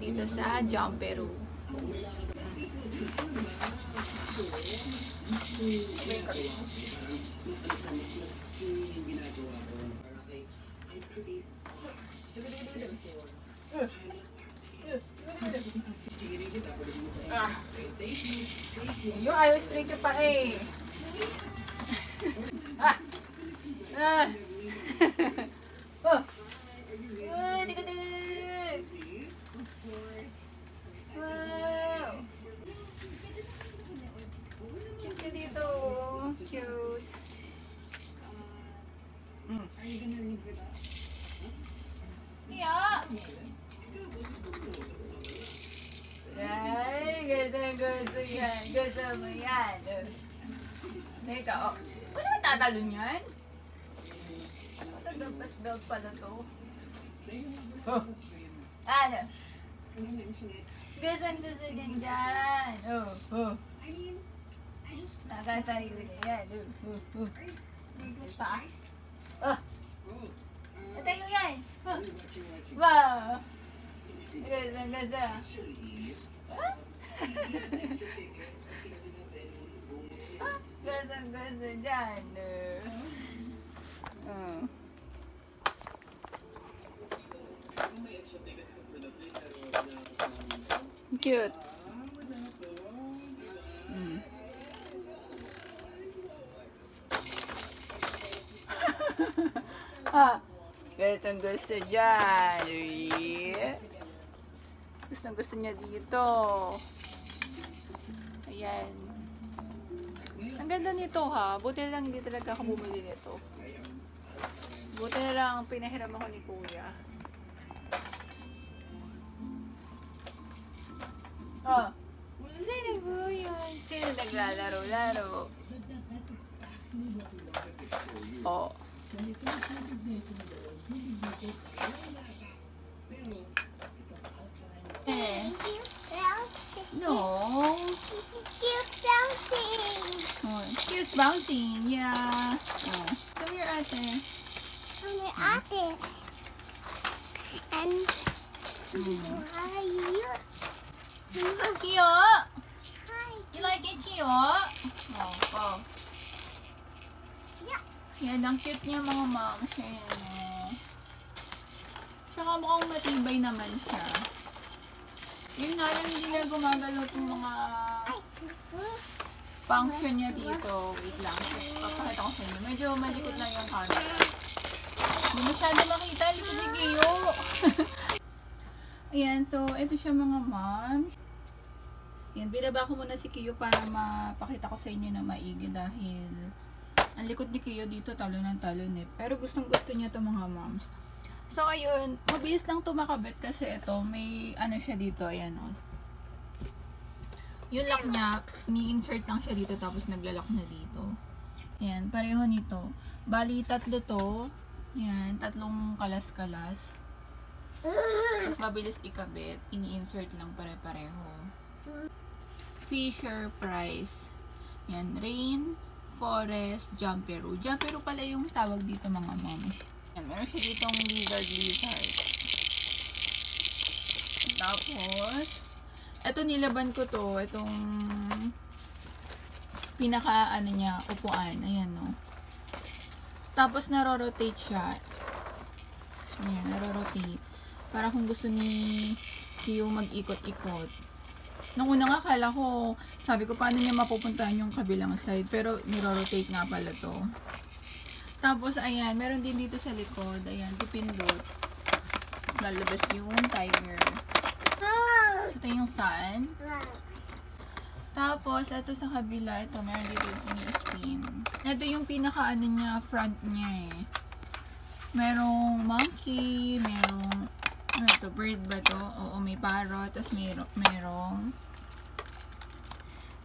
dito sa Jumperoo. Yung ayaw straight yung pa eh. Oh. Wow. Cute dito. Cute. Are you gonna read with us? Yeah. Ay, gusto yan. Gusto mo yan. Teka, oh. Wala na tatalon yan? Dapat belt pala to. Oh. Ano? Gusto din dyan. Oh. I mean, I just... Nakatayo na yan. Gusto pa. Oh. Natayo yan. Oh. Wow. Gusto. Gusto dyan. Cute. Gusto dyan. Gusto niya dito. Ayan. Ang ganda nito ha. Buti lang hindi talaga ako bumili nito. Buti na lang pinahiram ako ni Kuya. Oh. Sino po yun? Sino naglalaro-laro? Oh. No. Cute bouncing. Oh, cute bouncing. Yeah. Oh. Come here, ate. Come here, ate. And why you? Cute. Hi. You like it cute? Oh. Yes. Yan, ang cute niya mga moms. Ayan, oh. Tsaka mukhang matibay naman siya. Yun nga lang, hindi na gumagalaw itong mga function niya dito. Wait lang. Papakita ko sa inyo. Medyo malikot lang yung camera. Hindi masyado makita. Likod ni Kiyo. Ayan, so ito siya mga moms. Ayan, binaba ko muna si Kiyo para mapakita ko sa inyo na maigi dahil ang likod ni Kiyo dito talon ng talon eh. Pero gustong gusto niya ito mga moms. So, ayun, mabilis lang ito makabit kasi ito, may ano siya dito, ayan o. Yung lock niya, ni-insert lang siya dito tapos naglalak na dito. Ayan, pareho nito. Bali, tatlo to. Ayan, tatlong kalas-kalas. Tapos mabilis ikabit, ini-insert lang pare-pareho. Fisher Price. Ayan, Rain Forest Jumperoo. Jumperoo pala yung tawag dito mga moms. Yan, meron siya ditong lizard. Tapos, ito nilaban ko to. Itong pinaka, ano niya, upuan. Ayan, no. Tapos, naro-rotate siya. Ayan, naro-rotate. Para kung gusto ni Kiyo mag-ikot-ikot. Nung una nga, akala ko, sabi ko, paano niya mapupuntahan yung kabilang side. Pero, niro-rotate nga pala to. Tapos, ayan, meron din dito sa likod. Ayan, pipindot. Lalabas yung tiger. So, ito yung sun. Tapos, ito sa kabila, ito, meron dito yung ini-spin. Ito yung pinaka-ano niya, front niya eh. Merong monkey, merong, ano ito, bird ba to? Oo, may parrot. Tapos, merong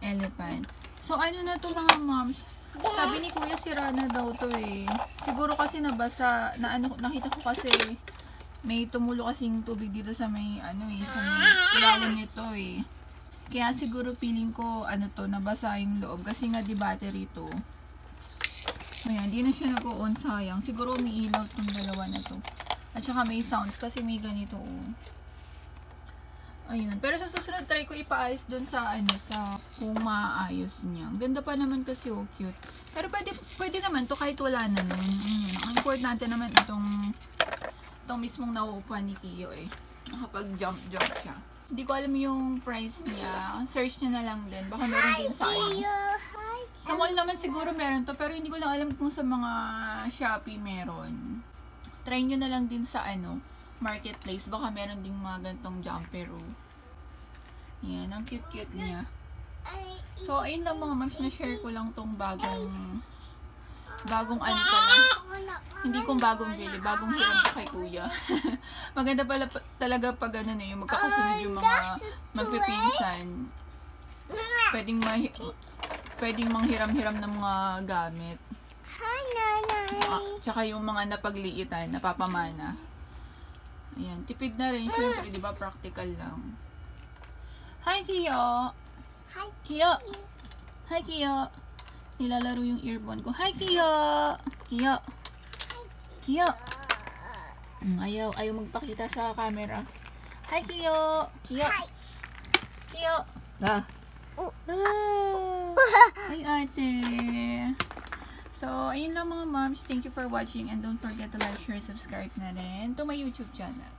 elephant. So, ano na to mga moms? Sabi ni Kuya sira na daw to eh. Siguro kasi nabasa, nakita ko kasi may tumulo kasing tubig dito sa may ano eh, sa may ilalim nito eh. Kaya siguro feeling ko ano to, nabasa yung loob kasi nga di battery to. Ayan, di na siya nag-on, sayang. Siguro umiilaw tong dalawa na to. At saka may sounds kasi may ganito oh. Ayun. Pero sa susunod, try ko ipaayos dun sa, sa kung maayos niya. Ang ganda pa naman kasi, oh, cute. Pero pwede naman to kahit wala na nun. Ayun. Ang importante naman itong mismong nauupuan ni Kiyo, eh. Nakapag-jump siya. Hindi ko alam yung price niya. Search niya na lang din. Baka meron din sa Hi. Sa mall naman siguro meron to, pero hindi ko lang alam kung sa mga Shopee meron. Try nyo na lang din sa marketplace. Baka meron ding mga gantong jumper. Yan, ang cute-cute niya. So, ayun lang mga moms, na-share ko lang tong bagong pala. Hindi kong bagong bili, bagong hiram ko kay kuya. Maganda pala talaga pag yung magkakasunod yung mga magpipinsan. Pwedeng manghiram-hiram ng mga gamit. Hi, Nanay. Tsaka yung mga napagliitan, napapamana. Ayan, tipid na rin syempre, di ba? Practical lang. Hi, Kiyo! Hi, Kiyo! Hi, Kiyo! Nilalaro yung earphone ko. Hi, Kiyo! Kiyo! Kiyo! Ayaw magpakita sa camera. Hi, Kiyo! Kiyo! Kiyo! Ah! Hi, ate! So, ayun lang mga moms. Thank you for watching and don't forget to like, share, subscribe na rin to my YouTube channel.